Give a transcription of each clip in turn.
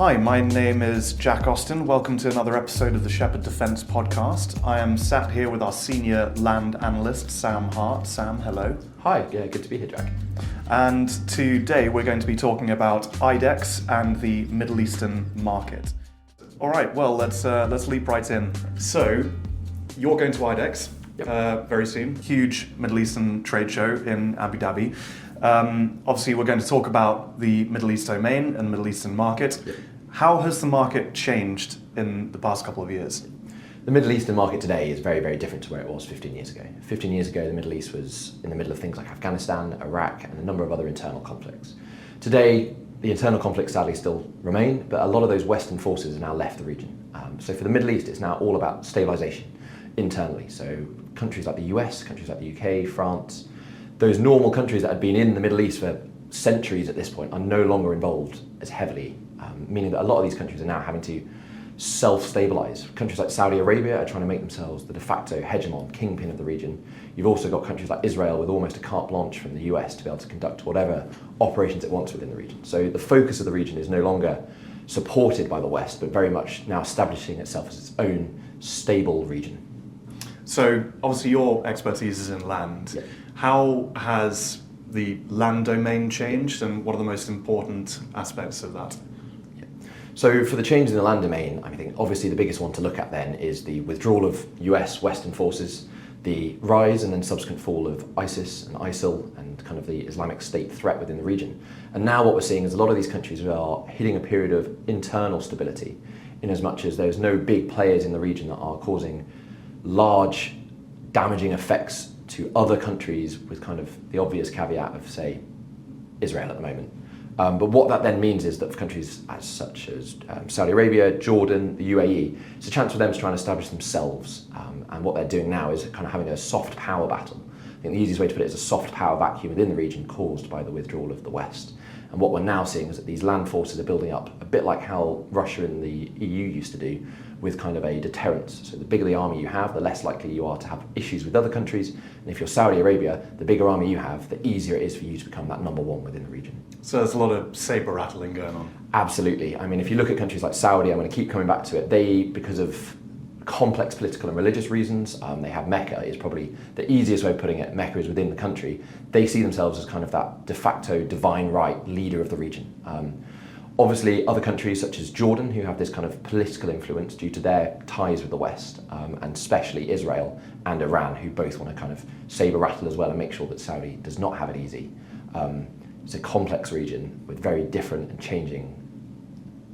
Hi, my name is Jack Austin. Welcome to another episode of the Shephard Defence Podcast. I am sat here with our senior land analyst, Sam Hart. Sam, hello. Hi, yeah, good to be here, Jack. And today we're going to be talking about IDEX and the Middle Eastern market. All right, well, let's leap right in. So, you're going to IDEX very soon. Huge Middle Eastern trade show in Abu Dhabi. Obviously, we're going to talk about the Middle East domain and the Middle Eastern market. Yep. How has the market changed in the past couple of years? The Middle Eastern market today is very, very different to where it was 15 years ago. 15 years ago, the Middle East was in the middle of things like Afghanistan, Iraq, and a number of other internal conflicts. Today, the internal conflicts sadly still remain, but a lot of those Western forces have now left the region. So for the Middle East, it's now all about stabilization internally. So countries like the US, countries like the UK, France, those normal countries that had been in the Middle East for centuries at this point are no longer involved as heavily, meaning that a lot of these countries are now having to self-stabilize. Countries like Saudi Arabia are trying to make themselves the de facto hegemon, kingpin of the region. You've also got countries like Israel with almost a carte blanche from the US to be able to conduct whatever operations it wants within the region. So the focus of the region is no longer supported by the West, but very much now establishing itself as its own stable region. So obviously your expertise is in land. Yeah. How has the land domain changed, and what are the most important aspects of that? So for the change in the land domain, I think obviously the biggest one to look at then is the withdrawal of US Western forces, the rise and then subsequent fall of ISIS and ISIL and kind of the Islamic State threat within the region. And now what we're seeing is a lot of these countries are hitting a period of internal stability, in as much as there's no big players in the region that are causing large damaging effects to other countries, with kind of the obvious caveat of, say, Israel at the moment. But what that then means is that for countries as such as Saudi Arabia, Jordan, the UAE, it's a chance for them to try and establish themselves. And what they're doing now is kind of having a soft power battle. I think the easiest way to put it is a soft power vacuum within the region caused by the withdrawal of the West. And what we're now seeing is that these land forces are building up, a bit like how Russia and the EU used to do, with kind of a deterrence. So the bigger the army you have, the less likely you are to have issues with other countries. And if you're Saudi Arabia, the bigger army you have, the easier it is for you to become that number one within the region. So there's a lot of saber rattling going on. Absolutely. I mean, if you look at countries like Saudi, I'm going to keep coming back to it, they, because of complex political and religious reasons, they have Mecca, is probably the easiest way of putting it. Mecca is within the country. They see themselves as kind of that de facto divine right leader of the region. Obviously, other countries such as Jordan, who have this kind of political influence due to their ties with the West, and especially Israel and Iran, who both want to kind of saber rattle as well and make sure that Saudi does not have it easy. It's a complex region with very different and changing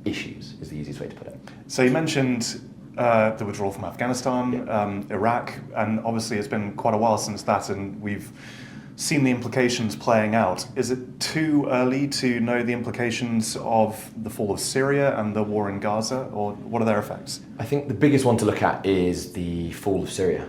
issues, is the easiest way to put it. So you mentioned the withdrawal from Afghanistan, Iraq, and obviously it's been quite a while since that, and we've seen the implications playing out. Is it too early to know the implications of the fall of Syria and the war in Gaza, or what are their effects? I think the biggest one to look at is the fall of Syria.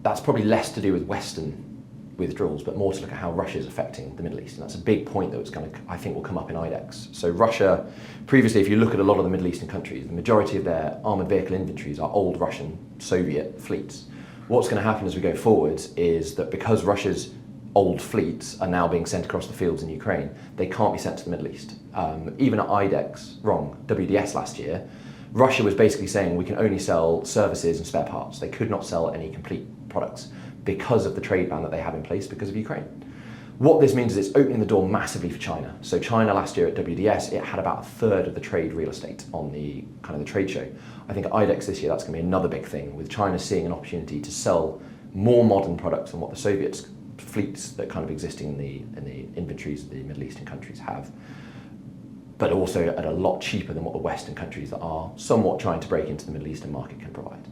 That's probably less to do with Western withdrawals, but more to look at how Russia is affecting the Middle East. And that's a big point that I think will come up in IDEX. So Russia, previously, if you look at a lot of the Middle Eastern countries, the majority of their armoured vehicle inventories are old Russian Soviet fleets. What's going to happen as we go forwards is that because Russia's old fleets are now being sent across the fields in Ukraine, they can't be sent to the Middle East. Even at WDS last year, Russia was basically saying we can only sell services and spare parts. They could not sell any complete products because of the trade ban that they have in place because of Ukraine. What this means is it's opening the door massively for China. So China last year at WDS, it had about a third of the trade real estate on the kind of the trade show. I think at IDEX this year, that's going to be another big thing, with China seeing an opportunity to sell more modern products than what the Soviet fleets that kind of existing in the inventories of the Middle Eastern countries have, but also at a lot cheaper than what the Western countries that are somewhat trying to break into the Middle Eastern market can provide.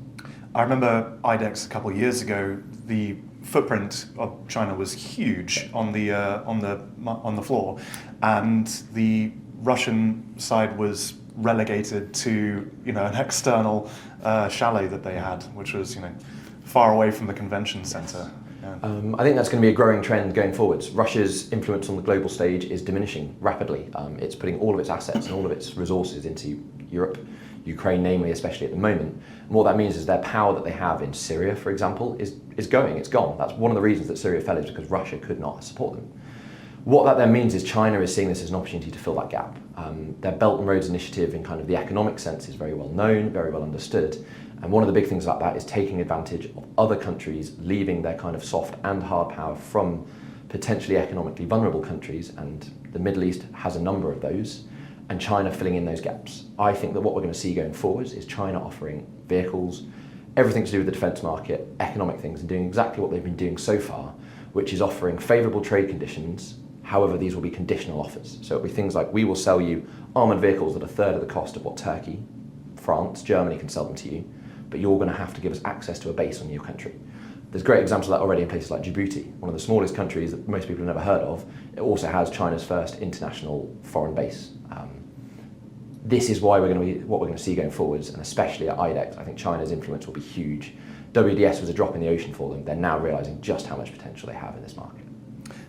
I remember IDEX a couple of years ago, the footprint of China was huge on the floor, and the Russian side was relegated to an external chalet that they had, which was far away from the convention centre. Yeah. I think that's going to be a growing trend going forwards. Russia's influence on the global stage is diminishing rapidly. It's putting all of its assets and all of its resources into Europe, Ukraine namely, especially at the moment. And what that means is their power that they have in Syria, for example, is gone. That's one of the reasons that Syria fell, is because Russia could not support them. What that then means is China is seeing this as an opportunity to fill that gap. Their Belt and Roads Initiative in kind of the economic sense is very well known, very well understood. And one of the big things about that is taking advantage of other countries leaving their kind of soft and hard power from potentially economically vulnerable countries, and the Middle East has a number of those, and China filling in those gaps. I think that what we're going to see going forwards is China offering vehicles, everything to do with the defence market, economic things, and doing exactly what they've been doing so far, which is offering favourable trade conditions. However, these will be conditional offers. So it'll be things like, we will sell you armoured vehicles at a third of the cost of what Turkey, France, Germany can sell them to you, but you're going to have to give us access to a base on your country. There's great examples of that already in places like Djibouti, one of the smallest countries that most people have never heard of. It also has China's first international foreign base. This is why what we're going to see going forwards, and especially at IDEX, I think China's influence will be huge. WDS was a drop in the ocean for them. They're now realising just how much potential they have in this market.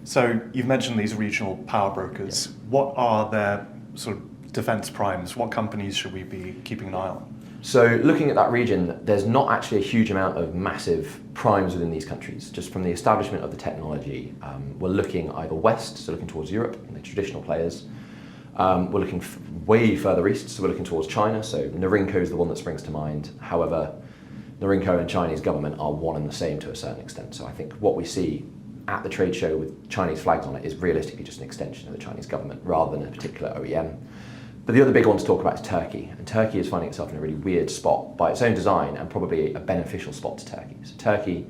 So you've mentioned these regional power brokers. Yeah. What are their sort of defence primes? What companies should we be keeping an eye on? So looking at that region, there's not actually a huge amount of massive primes within these countries. Just from the establishment of the technology, we're looking either west, so looking towards Europe and the traditional players. We're looking way further east, so we're looking towards China. So Norinco is the one that springs to mind. However, Norinco and Chinese government are one and the same to a certain extent. So I think what we see at the trade show with Chinese flags on it is realistically just an extension of the Chinese government rather than a particular OEM. But the other big one to talk about is Turkey. And Turkey is finding itself in a really weird spot by its own design, and probably a beneficial spot to Turkey. So Turkey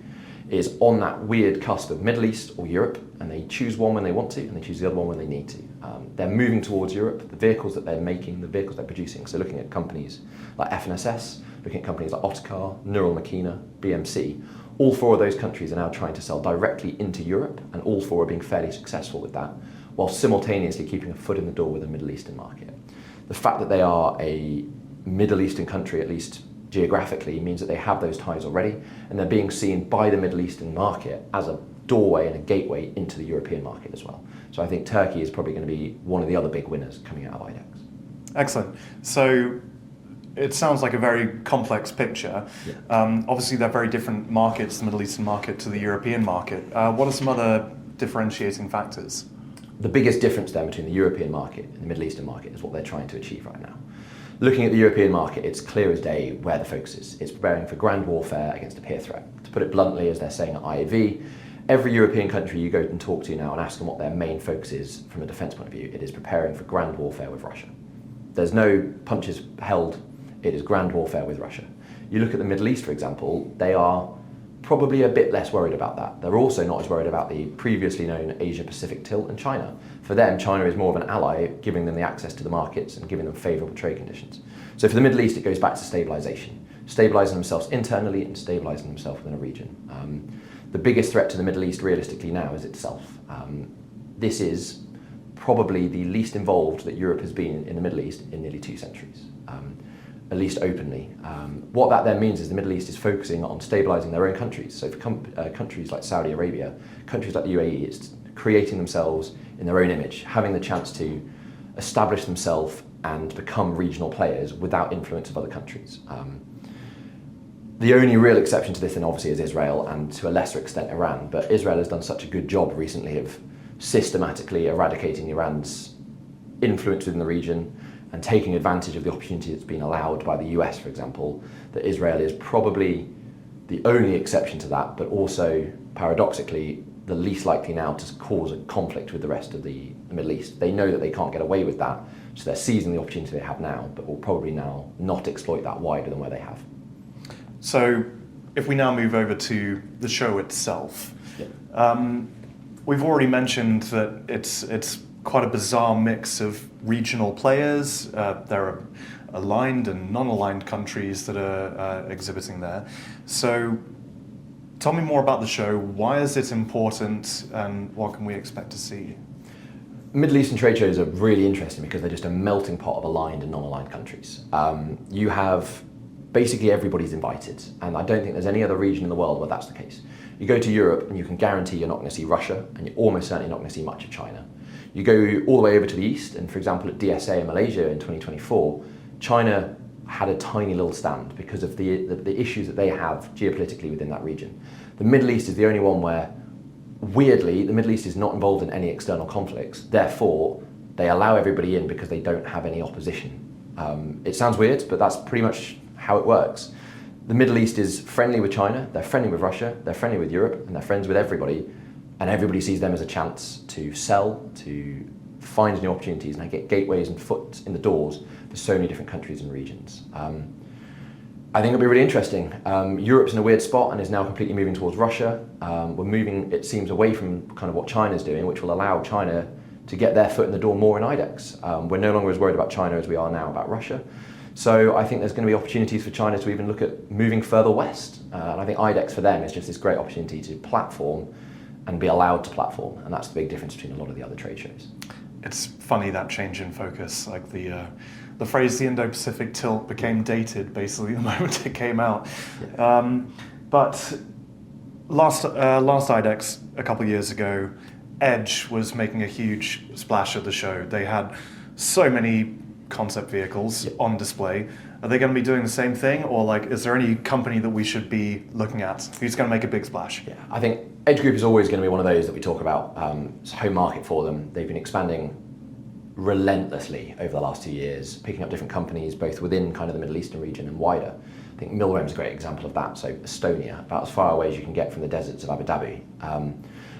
is on that weird cusp of Middle East or Europe, and they choose one when they want to, and they choose the other one when they need to. They're moving towards Europe. The vehicles that they're making, the vehicles they're producing, so looking at companies like FNSS, looking at companies like Otokar, Neural Machina, BMC, all four of those countries are now trying to sell directly into Europe, and all four are being fairly successful with that, while simultaneously keeping a foot in the door with the Middle Eastern market. The fact that they are a Middle Eastern country, at least geographically, means that they have those ties already, and they're being seen by the Middle Eastern market as a doorway and a gateway into the European market as well. So I think Turkey is probably going to be one of the other big winners coming out of IDEX. Excellent. So it sounds like a very complex picture. Yeah. Obviously, they're very different markets, the Middle Eastern market to the European market. What are some other differentiating factors? The biggest difference then between the European market and the Middle Eastern market is what they're trying to achieve right now. Looking at the European market, it's clear as day where the focus is. It's preparing for grand warfare against a peer threat. To put it bluntly, as they're saying at IAV, every European country you go and talk to now and ask them what their main focus is from a defence point of view, it is preparing for grand warfare with Russia. There's no punches held, it is grand warfare with Russia. You look at the Middle East, for example, they are probably a bit less worried about that. They're also not as worried about the previously known Asia-Pacific tilt and China. For them, China is more of an ally, giving them the access to the markets and giving them favourable trade conditions. So for the Middle East, it goes back to stabilisation. Stabilising themselves internally and stabilising themselves within a region. The biggest threat to the Middle East realistically now is itself. This is probably the least involved that Europe has been in the Middle East in nearly 2 centuries. At least openly. What that then means is the Middle East is focusing on stabilising their own countries. So for countries like Saudi Arabia, countries like the UAE, it's creating themselves in their own image, having the chance to establish themselves and become regional players without influence of other countries. The only real exception to this then obviously is Israel, and to a lesser extent Iran, but Israel has done such a good job recently of systematically eradicating Iran's influence within the region and taking advantage of the opportunity that's been allowed by the US, for example, that Israel is probably the only exception to that, but also, paradoxically, the least likely now to cause a conflict with the rest of the Middle East. They know that they can't get away with that, so they're seizing the opportunity they have now, but will probably now not exploit that wider than where they have. So, if we now move over to the show itself, we've already mentioned that it's quite a bizarre mix of regional players. There are aligned and non-aligned countries that are exhibiting there. So tell me more about the show. Why is it important, and what can we expect to see? Middle Eastern trade shows are really interesting because they're just a melting pot of aligned and non-aligned countries. You have basically everybody's invited, and I don't think there's any other region in the world where that's the case. You go to Europe and you can guarantee you're not going to see Russia, and you're almost certainly not going to see much of China. You go all the way over to the east, and for example at DSA in Malaysia in 2024, China had a tiny little stand because of the issues that they have geopolitically within that region. The Middle East is the only one where weirdly, the Middle East is not involved in any external conflicts. Therefore, they allow everybody in because they don't have any opposition. It sounds weird, but that's pretty much how it works. The Middle East is friendly with China, they're friendly with Russia, they're friendly with Europe, and they're friends with everybody. And everybody sees them as a chance to sell, to find new opportunities, and get gateways and foot in the doors for so many different countries and regions. I think it'll be really interesting. Europe's in a weird spot and is now completely moving towards Russia. We're moving, it seems, away from kind of what China's doing, which will allow China to get their foot in the door more in IDEX. We're no longer as worried about China as we are now about Russia. So I think there's going to be opportunities for China to even look at moving further west. And I think IDEX for them is just this great opportunity to platform and be allowed to platform. And that's the big difference between a lot of the other trade shows. It's funny, that change in focus. Like the phrase "the Indo-Pacific tilt" became dated basically the moment it came out. Yeah. But last IDEX a couple of years ago, Edge was making a huge splash at the show. They had so many concept vehicles on display. Are they going to be doing the same thing, or like, is there any company that we should be looking at who's going to make a big splash? Yeah, I think Edge Group is always going to be one of those that we talk about. It's a home market for them. They've been expanding relentlessly over the last 2 years, picking up different companies both within kind of the Middle Eastern region and wider. I think Milrem's a great example of that. So Estonia, about as far away as you can get from the deserts of Abu Dhabi.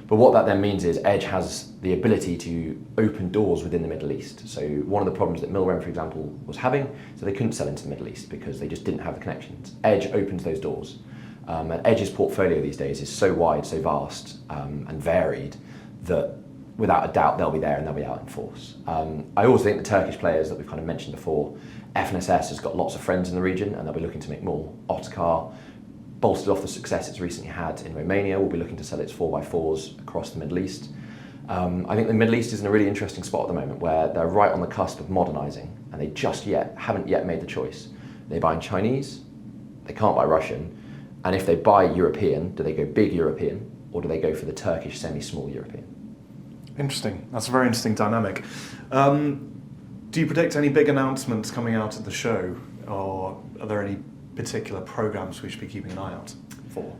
But what that then means is Edge has the ability to open doors within the Middle East. So one of the problems that Milrem, for example, was having, so they couldn't sell into the Middle East because they just didn't have the connections. Edge opens those doors. And Edge's portfolio these days is so wide, so vast and varied that without a doubt they'll be there and they'll be out in force. I also think the Turkish players that we've kind of mentioned before, FNSS has got lots of friends in the region and they'll be looking to make more. Otokar, bolstered off the success it's recently had in Romania, will be looking to sell its 4x4s across the Middle East. I think the Middle East is in a really interesting spot at the moment where they're right on the cusp of modernising and they haven't yet made the choice. They buy Chinese, they can't buy Russian, and if they buy European, do they go big European or do they go for the Turkish semi-small European? Interesting. That's a very interesting dynamic. Do you predict any big announcements coming out at the show, or are there any particular programs we should be keeping an eye out for?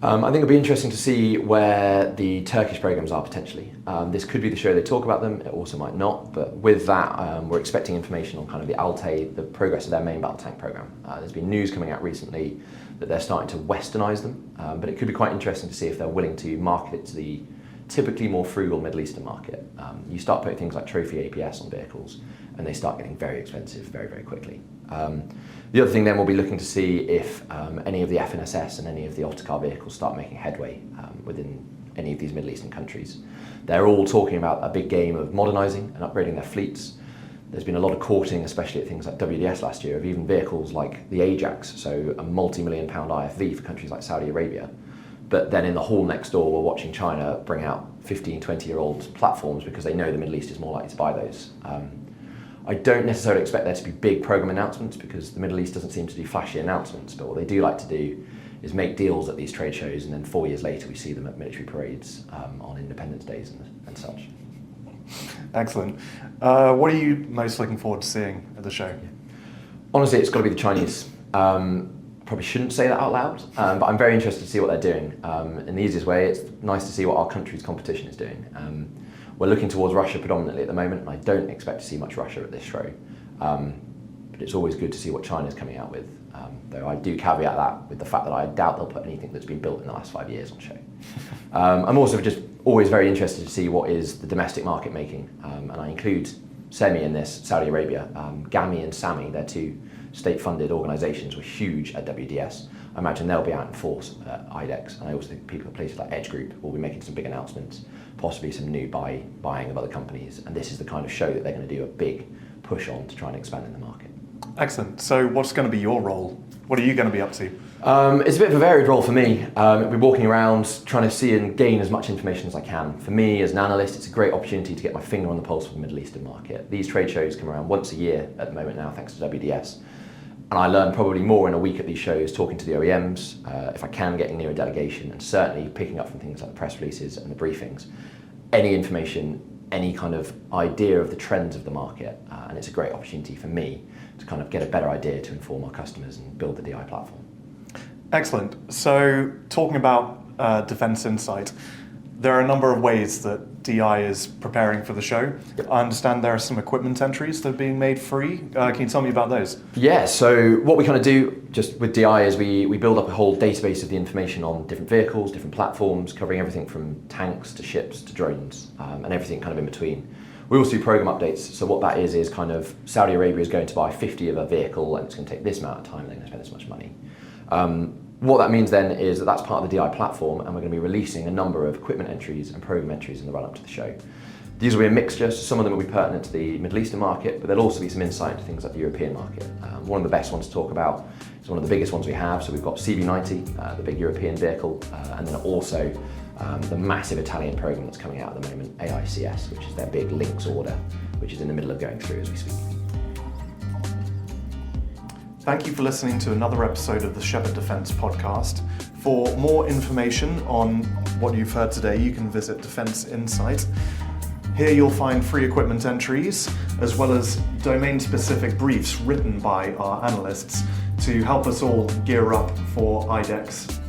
I think it'll be interesting to see where the Turkish programs are potentially. This could be the show they talk about them, it also might not, but with that we're expecting information on kind of the Altay, the progress of their main battle tank program. There's been news coming out recently that they're starting to westernize them, but it could be quite interesting to see if they're willing to market it to the typically more frugal Middle Eastern market. You start putting things like trophy APS on vehicles and they start getting very expensive very, very quickly. The other thing then we'll be looking to see if any of the FNSS and any of the Otokar vehicles start making headway within any of these Middle Eastern countries. They're all talking about a big game of modernising and upgrading their fleets. There's been a lot of courting, especially at things like WDS last year, of even vehicles like the Ajax, so a multi-million-pound IFV for countries like Saudi Arabia. But then in the hall next door, we're watching China bring out 15, 20-year-old platforms because they know the Middle East is more likely to buy those. I don't necessarily expect there to be big program announcements because the Middle East doesn't seem to do flashy announcements, but what they do like to do is make deals at these trade shows, and then 4 years later we see them at military parades on Independence Days and such. Excellent. What are you most looking forward to seeing at the show? Honestly, it's got to be the Chinese. Probably shouldn't say that out loud, but I'm very interested to see what they're doing. In the easiest way, it's nice to see what our country's competition is doing. We're looking towards Russia predominantly at the moment, and I don't expect to see much Russia at this show. But it's always good to see what China's coming out with, though I do caveat that with the fact that I doubt they'll put anything that's been built in the last 5 years on show. I'm also just always very interested to see what is the domestic market making, and I include SEMI in this, Saudi Arabia. GAMI and SAMI, they're two state-funded organisations, were huge at WDS. I imagine they'll be out in force at IDEX, and I also think people at places like Edge Group will be making some big announcements, possibly some new buying of other companies, and this is the kind of show that they're going to do a big push on to try and expand in the market. Excellent. So what's going to be your role? What are you going to be up to? It's a bit of a varied role for me. I'll be walking around trying to see and gain as much information as I can. For me, as an analyst, it's a great opportunity to get my finger on the pulse of the Middle Eastern market. These trade shows come around once a year at the moment now, thanks to WDS. And I learn probably more in a week at these shows, talking to the OEMs, if I can, getting near a delegation, and certainly picking up from things like the press releases and the briefings. Any information, any kind of idea of the trends of the market, and it's a great opportunity for me to kind of get a better idea to inform our customers and build the DI platform. Excellent. So talking about Defence Insight, There are a number of ways that DI is preparing for the show. I understand there are some equipment entries that are being made free. Can you tell me about those? Yeah, so what we kind of do just with DI is we build up a whole database of the information on different vehicles, different platforms, covering everything from tanks to ships to drones, and everything kind of in between. We also do program updates, so what that is kind of Saudi Arabia is going to buy 50 of a vehicle and it's going to take this amount of time and they're going to spend this much money. What that means then is that that's part of the DI platform, and we're going to be releasing a number of equipment entries and program entries in the run-up to the show. These will be a mixture, so some of them will be pertinent to the Middle Eastern market, but there'll also be some insight into things like the European market. One of the best ones to talk about is one of the biggest ones we have, so we've got CV90, the big European vehicle, and then also the massive Italian program that's coming out at the moment, AICS, which is their big Lynx order, which is in the middle of going through as we speak. Thank you for listening to another episode of the Shephard Defence podcast. For more information on what you've heard today, you can visit Defence Insight. Here you'll find free equipment entries, as well as domain-specific briefs written by our analysts to help us all gear up for IDEX